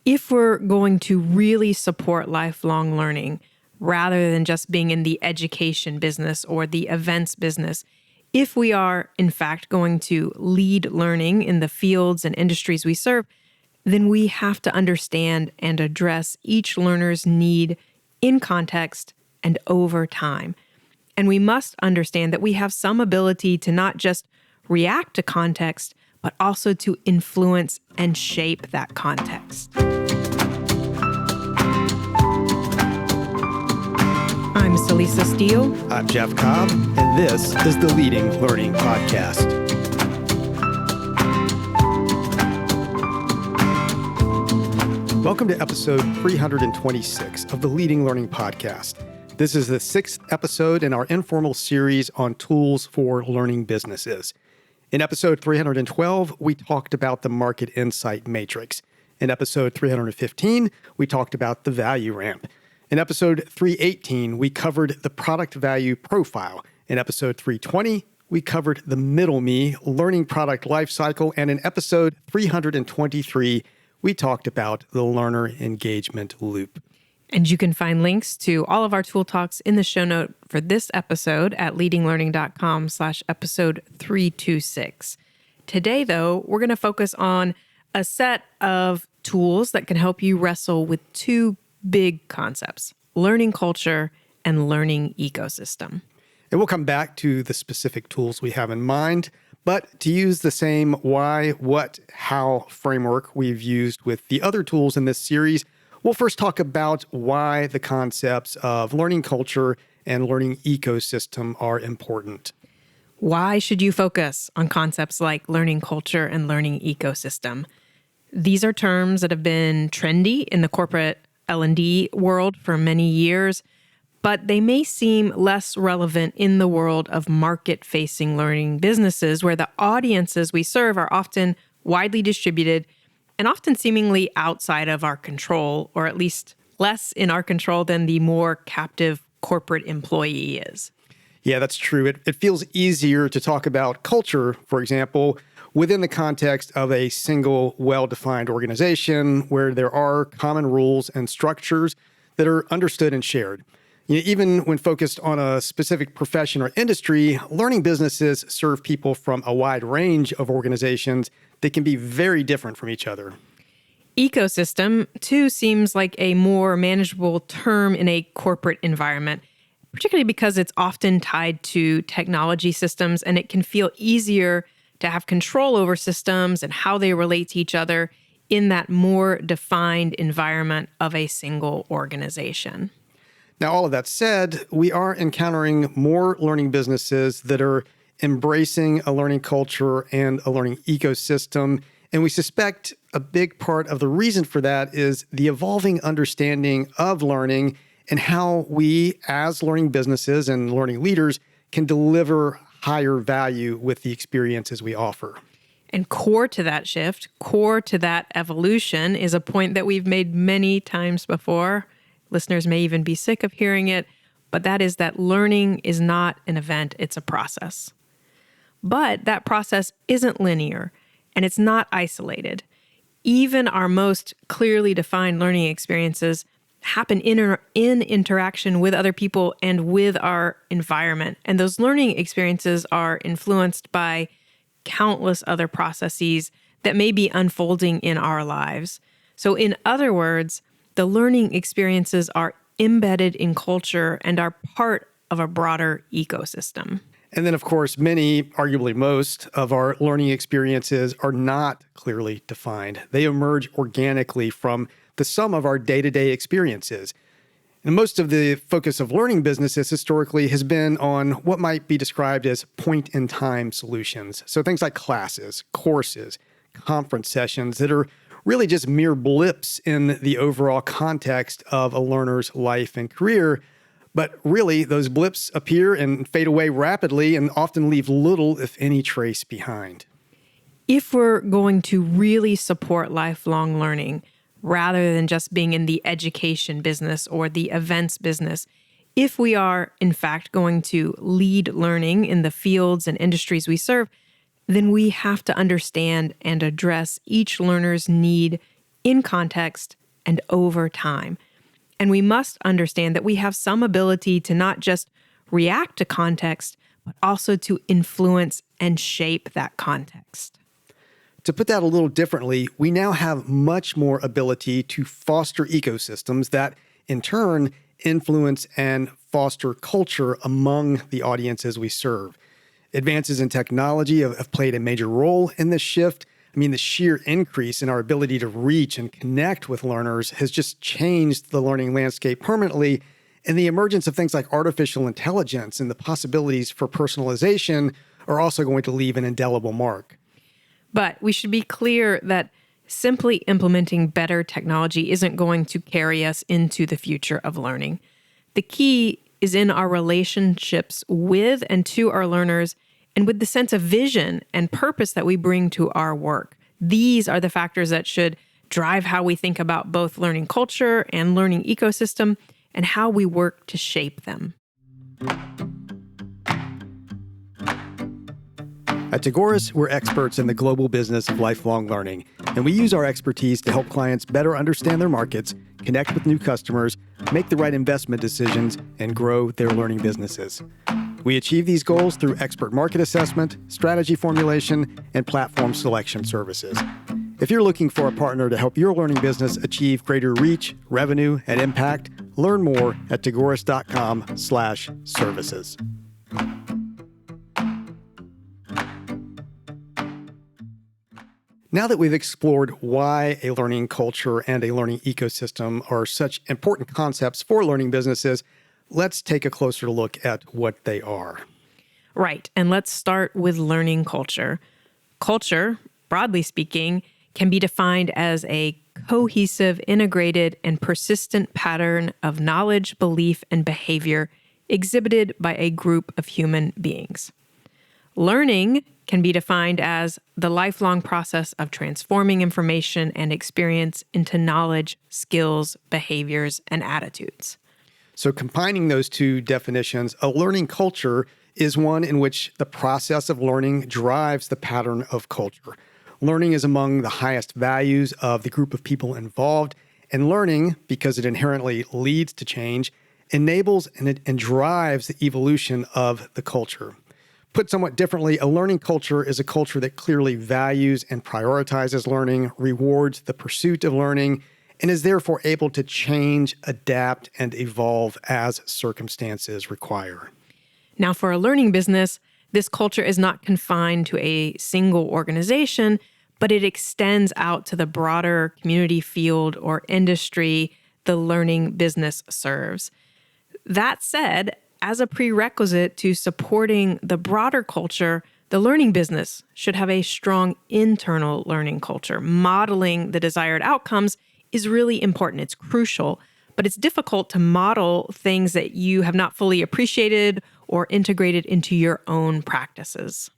If we're going to really support lifelong learning, rather than just being in the education business or the events business, if we are, in fact, going to lead learning in the fields and industries we serve, then we have to understand and address each learner's need in context and over time. And we must understand that we have some ability to not just react to context, but also to influence and shape that context. I'm Salisa Steele. I'm Jeff Cobb, and this is the Leading Learning Podcast. Welcome to episode 326 of the Leading Learning Podcast. This is the 6th episode in our informal series on tools for learning businesses. In episode 312, we talked about the market insight matrix. In episode 315, we talked about the value ramp. In episode 318, we covered the product value profile. In episode 320, we covered the middle me, learning product lifecycle. And in episode 323, we talked about the learner engagement loop. And you can find links to all of our tool talks in the show note for this episode at leadinglearning.com/episode 326. Today, though, we're going to focus on a set of tools that can help you wrestle with two big concepts: learning culture and learning ecosystem. And we'll come back to the specific tools we have in mind, but to use the same why, what, how framework we've used with the other tools in this series, we'll first talk about why the concepts of learning culture and learning ecosystem are important. Why should you focus on concepts like learning culture and learning ecosystem? These are terms that have been trendy in the corporate L&D world for many years, but they may seem less relevant in the world of market-facing learning businesses where the audiences we serve are often widely distributed and often seemingly outside of our control, or at least less in our control than the more captive corporate employee is. Yeah, that's true. It feels easier to talk about culture, for example, within the context of a single, well-defined organization where there are common rules and structures that are understood and shared. Even when focused on a specific profession or industry, learning businesses serve people from a wide range of organizations that can be very different from each other. Ecosystem, too, seems like a more manageable term in a corporate environment, particularly because it's often tied to technology systems, and it can feel easier to have control over systems and how they relate to each other in that more defined environment of a single organization. Now, all of that said, we are encountering more learning businesses that are embracing a learning culture and a learning ecosystem. And we suspect a big part of the reason for that is the evolving understanding of learning and how we, as learning businesses and learning leaders, can deliver higher value with the experiences we offer. And core to that shift, core to that evolution, is a point that we've made many times before. Listeners may even be sick of hearing it, but that is that learning is not an event, it's a process. But that process isn't linear, and it's not isolated. Even our most clearly defined learning experiences happen in interaction with other people and with our environment. And those learning experiences are influenced by countless other processes that may be unfolding in our lives. So in other words, the learning experiences are embedded in culture and are part of a broader ecosystem. And then, of course, many, arguably most, of our learning experiences are not clearly defined. They emerge organically from the sum of our day-to-day experiences. And most of the focus of learning businesses historically has been on what might be described as point-in-time solutions. So things like classes, courses, conference sessions that are really just mere blips in the overall context of a learner's life and career. But really, those blips appear and fade away rapidly and often leave little, if any, trace behind. If we're going to really support lifelong learning, rather than just being in the education business or the events business, if we are, in fact, going to lead learning in the fields and industries we serve, then we have to understand and address each learner's need in context, and over time. And we must understand that we have some ability to not just react to context, but also to influence and shape that context. To put that a little differently, we now have much more ability to foster ecosystems that, in turn, influence and foster culture among the audiences we serve. Advances in technology have played a major role in this shift. I mean, the sheer increase in our ability to reach and connect with learners has just changed the learning landscape permanently. And the emergence of things like artificial intelligence and the possibilities for personalization are also going to leave an indelible mark. But we should be clear that simply implementing better technology isn't going to carry us into the future of learning. The key is in our relationships with and to our learners, and with the sense of vision and purpose that we bring to our work. These are the factors that should drive how we think about both learning culture and learning ecosystem and how we work to shape them. At Tagoras, we're experts in the global business of lifelong learning, and we use our expertise to help clients better understand their markets, connect with new customers, make the right investment decisions, and grow their learning businesses. We achieve these goals through expert market assessment, strategy formulation, and platform selection services. If you're looking for a partner to help your learning business achieve greater reach, revenue, and impact, learn more at tagoras.com/services. Now that we've explored why a learning culture and a learning ecosystem are such important concepts for learning businesses, let's take a closer look at what they are. Right, and let's start with learning culture. Culture, broadly speaking, can be defined as a cohesive, integrated, and persistent pattern of knowledge, belief, and behavior exhibited by a group of human beings. Learning can be defined as the lifelong process of transforming information and experience into knowledge, skills, behaviors, and attitudes. So combining those two definitions, a learning culture is one in which the process of learning drives the pattern of culture. Learning is among the highest values of the group of people involved, and learning, because it inherently leads to change, enables and drives the evolution of the culture. Put somewhat differently, a learning culture is a culture that clearly values and prioritizes learning, rewards the pursuit of learning, and is therefore able to change, adapt, and evolve as circumstances require. Now, for a learning business, this culture is not confined to a single organization, but it extends out to the broader community, field, or industry the learning business serves. That said, as a prerequisite to supporting the broader culture, the learning business should have a strong internal learning culture. Modeling the desired outcomes is really important. It's crucial, but it's difficult to model things that you have not fully appreciated or integrated into your own practices.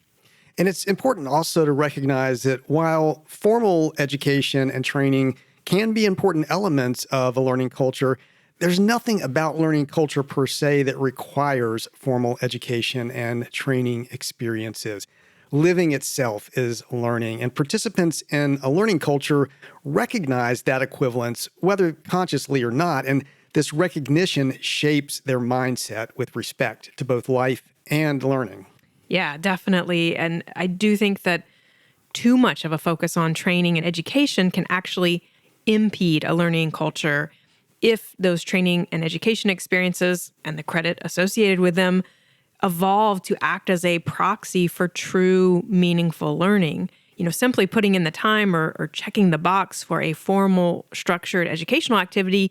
And it's important also to recognize that while formal education and training can be important elements of a learning culture, there's nothing about learning culture per se that requires formal education and training experiences. Living itself is learning, and participants in a learning culture recognize that equivalence, whether consciously or not, and this recognition shapes their mindset with respect to both life and learning. Yeah, definitely. And I do think that too much of a focus on training and education can actually impede a learning culture if those training and education experiences and the credit associated with them evolve to act as a proxy for true, meaningful learning. Simply putting in the time or checking the box for a formal, structured educational activity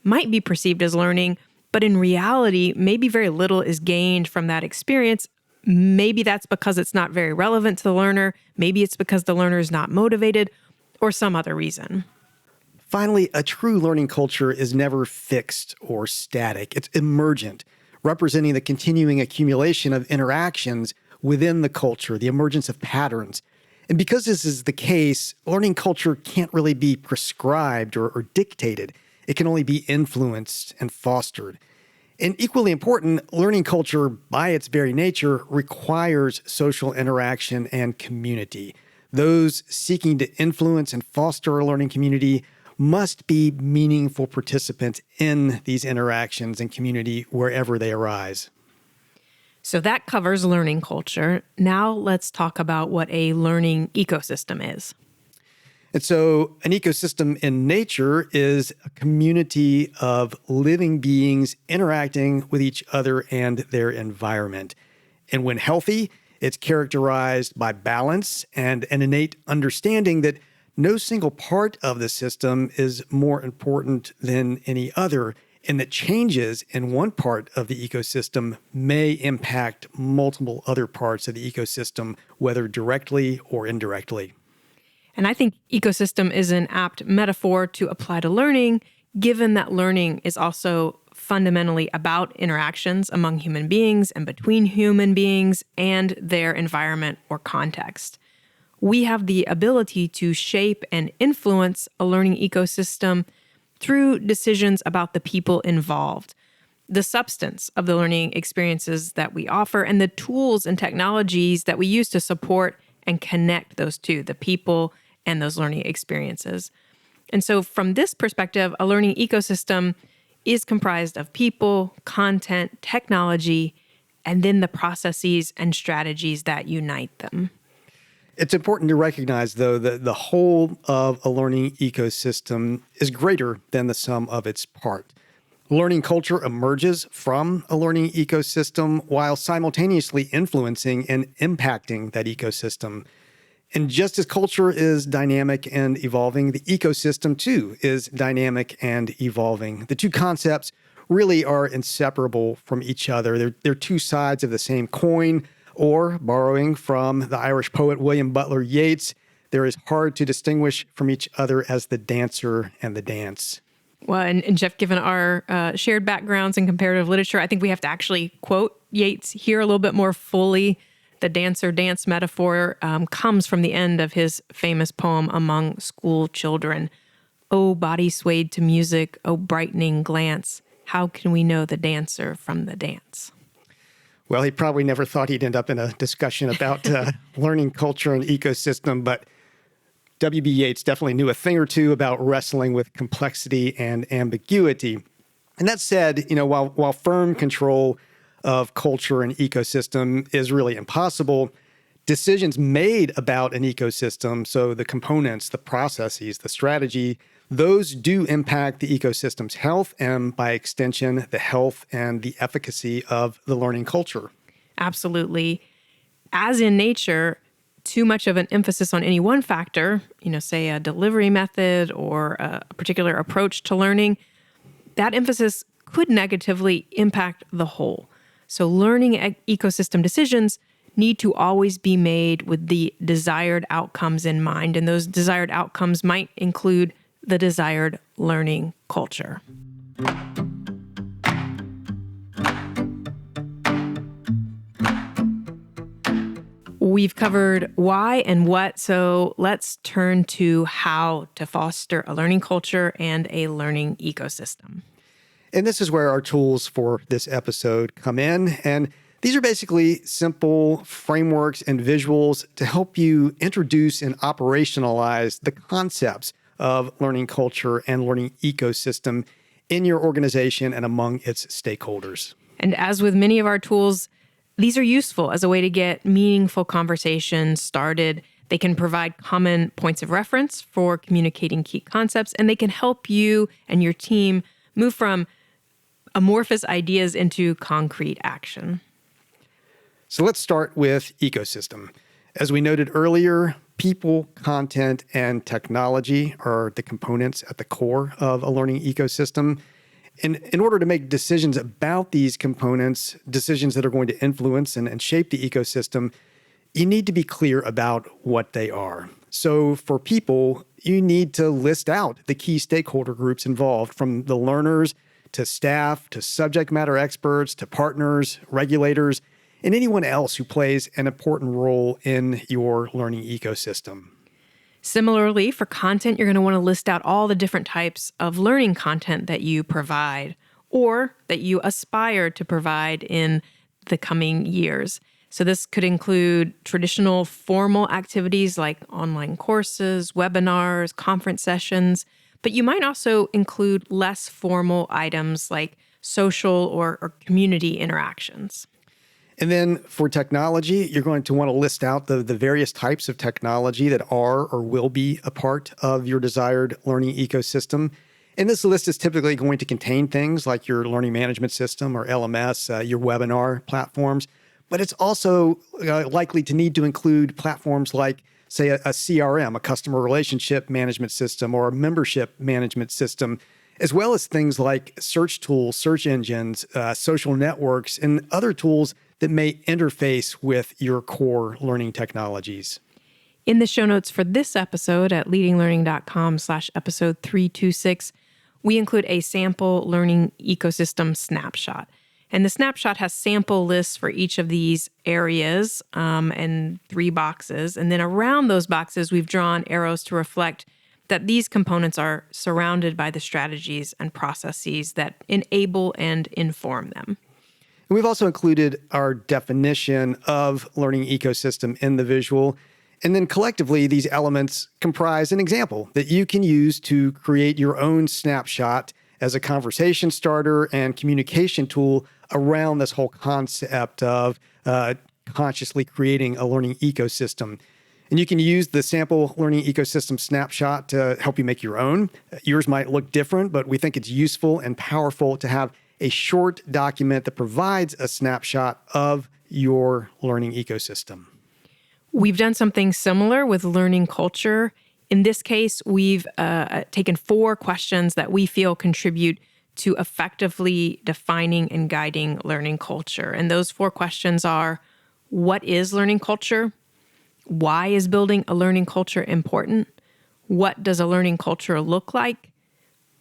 might be perceived as learning, but in reality, maybe very little is gained from that experience. Maybe that's because it's not very relevant to the learner. Maybe it's because the learner is not motivated, or some other reason. Finally, a true learning culture is never fixed or static. It's emergent, representing the continuing accumulation of interactions within the culture, the emergence of patterns. And because this is the case, learning culture can't really be prescribed or dictated. It can only be influenced and fostered. And equally important, learning culture, by its very nature, requires social interaction and community. those seeking to influence and foster a learning community must be meaningful participants in these interactions and community wherever they arise. So that covers learning culture. Now let's talk about what a learning ecosystem is. And so an ecosystem in nature is a community of living beings interacting with each other and their environment. And when healthy, it's characterized by balance and an innate understanding that no single part of the system is more important than any other, and that changes in one part of the ecosystem may impact multiple other parts of the ecosystem, whether directly or indirectly. And I think ecosystem is an apt metaphor to apply to learning, given that learning is also fundamentally about interactions among human beings and between human beings and their environment or context. We have the ability to shape and influence a learning ecosystem through decisions about the people involved, the substance of the learning experiences that we offer, and the tools and technologies that we use to support and connect those two, the people and those learning experiences. And so from this perspective, a learning ecosystem is comprised of people, content, technology, and then the processes and strategies that unite them. It's important to recognize, though, that the whole of a learning ecosystem is greater than the sum of its parts. Learning culture emerges from a learning ecosystem while simultaneously influencing and impacting that ecosystem. And just as culture is dynamic and evolving, the ecosystem too is dynamic and evolving. The two concepts really are inseparable from each other. They're two sides of the same coin, or borrowing from the Irish poet William Butler Yeats, they're as hard to distinguish from each other as the dancer and the dance. Well, and Jeff, given our shared backgrounds in comparative literature, I think we have to actually quote Yeats here a little bit more fully. The dancer-dance metaphor comes from the end of his famous poem, Among School Children. "Oh, body swayed to music, oh, brightening glance, how can we know the dancer from the dance?" Well, he probably never thought he'd end up in a discussion about learning culture and ecosystem, but W.B. Yeats definitely knew a thing or two about wrestling with complexity and ambiguity. And that said, while firm control of culture and ecosystem is really impossible, decisions made about an ecosystem, so the components, the processes, the strategy, those do impact the ecosystem's health and, by extension, the health and the efficacy of the learning culture. Absolutely. As in nature, too much of an emphasis on any one factor, say a delivery method or a particular approach to learning, that emphasis could negatively impact the whole. So learning ecosystem decisions need to always be made with the desired outcomes in mind. And those desired outcomes might include the desired learning culture. We've covered why and what, so let's turn to how to foster a learning culture and a learning ecosystem. And this is where our tools for this episode come in. And these are basically simple frameworks and visuals to help you introduce and operationalize the concepts of learning culture and learning ecosystem in your organization and among its stakeholders. And as with many of our tools, these are useful as a way to get meaningful conversations started. They can provide common points of reference for communicating key concepts, and they can help you and your team move from amorphous ideas into concrete action. So let's start with ecosystem. As we noted earlier, people, content, and technology are the components at the core of a learning ecosystem. And in order to make decisions about these components, decisions that are going to influence and shape the ecosystem, you need to be clear about what they are. So for people, you need to list out the key stakeholder groups involved, from the learners to staff to subject matter experts to partners, regulators, and anyone else who plays an important role in your learning ecosystem. Similarly, for content, you're going to want to list out all the different types of learning content that you provide or that you aspire to provide in the coming years. So this could include traditional formal activities like online courses, webinars, conference sessions, but you might also include less formal items like social or community interactions. And then for technology, you're going to want to list out the various types of technology that are or will be a part of your desired learning ecosystem. And this list is typically going to contain things like your learning management system or LMS, your webinar platforms, but it's also likely to need to include platforms like, say, a CRM, a customer relationship management system, or a membership management system, as well as things like search tools, search engines, social networks, and other tools that may interface with your core learning technologies. In the show notes for this episode at leadinglearning.com/episode 326, we include a sample learning ecosystem snapshot. And the snapshot has sample lists for each of these areas and 3 boxes. And then around those boxes, we've drawn arrows to reflect that these components are surrounded by the strategies and processes that enable and inform them. And we've also included our definition of learning ecosystem in the visual. And then collectively, these elements comprise an example that you can use to create your own snapshot as a conversation starter and communication tool around this whole concept of consciously creating a learning ecosystem. And you can use the sample learning ecosystem snapshot to help you make your own. Yours might look different, but we think it's useful and powerful to have a short document that provides a snapshot of your learning ecosystem. We've done something similar with learning culture. In this case, we've taken 4 questions that we feel contribute to effectively defining and guiding learning culture. And those 4 questions are, what is learning culture? Why is building a learning culture important? What does a learning culture look like?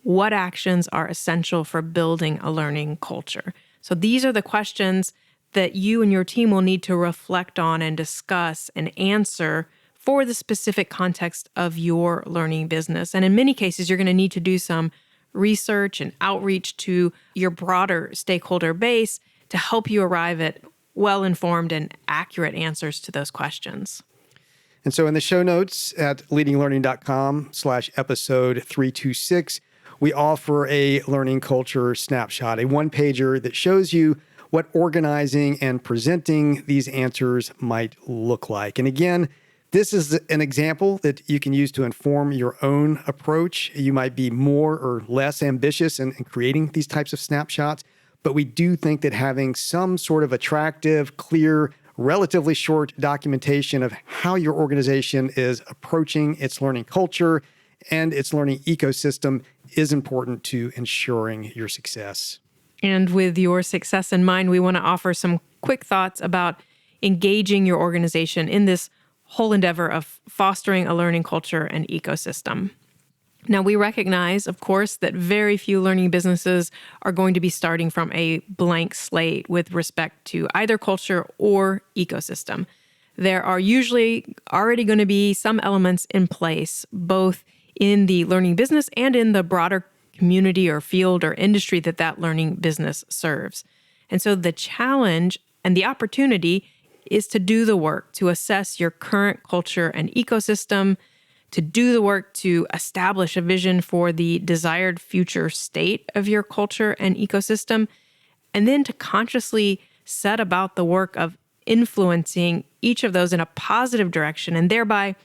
What actions are essential for building a learning culture? So these are the questions that you and your team will need to reflect on and discuss and answer for the specific context of your learning business. And in many cases, you're going to need to do some research and outreach to your broader stakeholder base to help you arrive at well-informed and accurate answers to those questions. And so in the show notes at leadinglearning.com/episode 326, we offer a learning culture snapshot, a one-pager that shows you what organizing and presenting these answers might look like. And again, this is an example that you can use to inform your own approach. You might be more or less ambitious in creating these types of snapshots, but we do think that having some sort of attractive, clear, relatively short documentation of how your organization is approaching its learning culture and its learning ecosystem is important to ensuring your success. And with your success in mind, we want to offer some quick thoughts about engaging your organization in this whole endeavor of fostering a learning culture and ecosystem. Now, we recognize, of course, that very few learning businesses are going to be starting from a blank slate with respect to either culture or ecosystem. There are usually already going to be some elements in place, both in the learning business and in the broader community or field or industry that learning business serves. And so the challenge and the opportunity is to do the work to assess your current culture and ecosystem, to do the work to establish a vision for the desired future state of your culture and ecosystem, and then to consciously set about the work of influencing each of those in a positive direction and thereby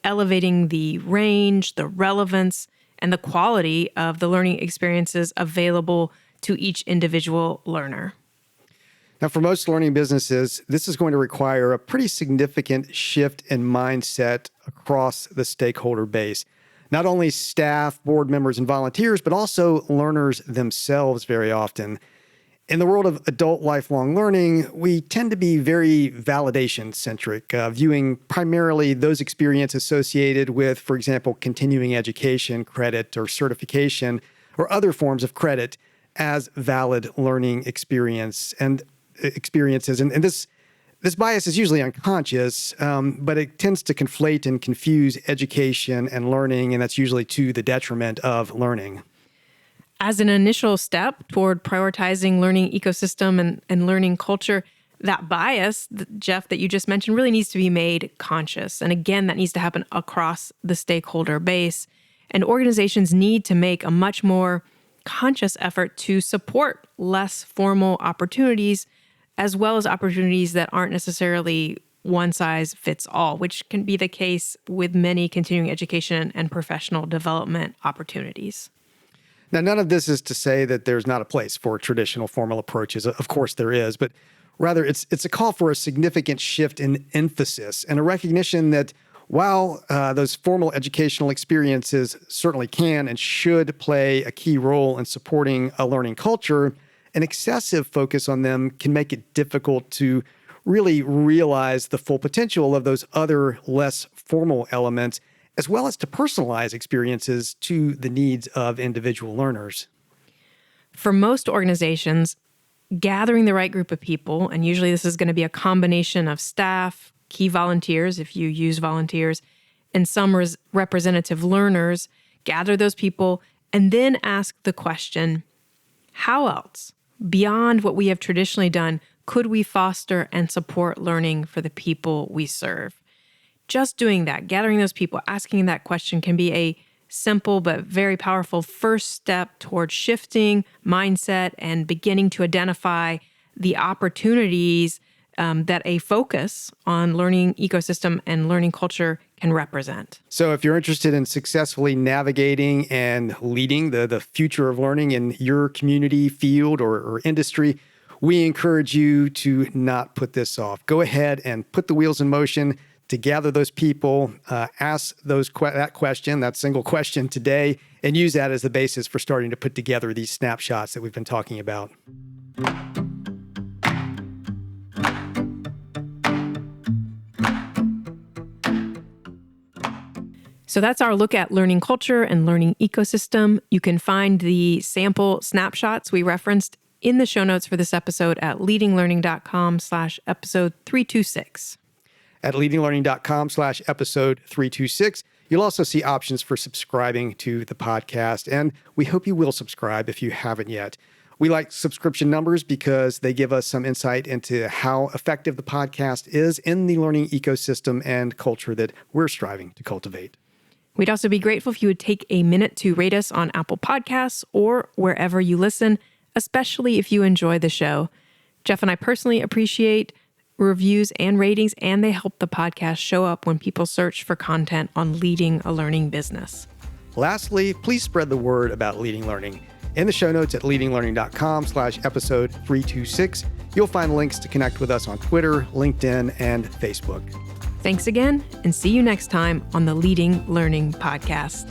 elevating the range, the relevance, and the quality of the learning experiences available to each individual learner. Now, for most learning businesses, this is going to require a pretty significant shift in mindset across the stakeholder base. Not only staff, board members, and volunteers, but also learners themselves very often. In the world of adult lifelong learning, we tend to be very validation-centric, viewing primarily those experiences associated with, for example, continuing education, credit, or certification, or other forms of credit as valid learning experiences. And this bias is usually unconscious, but it tends to conflate and confuse education and learning, and that's usually to the detriment of learning. As an initial step toward prioritizing learning ecosystem and learning culture, that bias, Jeff, that you just mentioned really needs to be made conscious. And again, that needs to happen across the stakeholder base. And organizations need to make a much more conscious effort to support less formal opportunities, as well as opportunities that aren't necessarily one size fits all, which can be the case with many continuing education and professional development opportunities. Now, none of this is to say that there's not a place for traditional formal approaches. Of course there is, but rather it's a call for a significant shift in emphasis and a recognition that while those formal educational experiences certainly can and should play a key role in supporting a learning culture, an excessive focus on them can make it difficult to really realize the full potential of those other less formal elements, as well as to personalize experiences to the needs of individual learners. For most organizations, gathering the right group of people, and usually this is going to be a combination of staff, key volunteers, if you use volunteers, and some representative learners, gather those people, and then ask the question, how else, beyond what we have traditionally done, could we foster and support learning for the people we serve? Just doing that, gathering those people, asking that question can be a simple but very powerful first step towards shifting mindset and beginning to identify the opportunities that a focus on learning ecosystem and learning culture can represent. So if you're interested in successfully navigating and leading the future of learning in your community, field, or industry, we encourage you to not put this off. Go ahead and put the wheels in motion to gather those people, ask that single question today, and use that as the basis for starting to put together these snapshots that we've been talking about. So that's our look at learning culture and learning ecosystem. You can find the sample snapshots we referenced in the show notes for this episode at leadinglearning.com/episode 326. At leadinglearning.com/episode 326, you'll also see options for subscribing to the podcast, and we hope you will subscribe if you haven't yet. We like subscription numbers because they give us some insight into how effective the podcast is in the learning ecosystem and culture that we're striving to cultivate. We'd also be grateful if you would take a minute to rate us on Apple Podcasts or wherever you listen, especially if you enjoy the show. Jeff and I personally appreciate reviews and ratings, and they help the podcast show up when people search for content on leading a learning business. Lastly, please spread the word about Leading Learning. In the show notes at leadinglearning.com/episode 326, you'll find links to connect with us on Twitter, LinkedIn, and Facebook. Thanks again, and see you next time on the Leading Learning Podcast.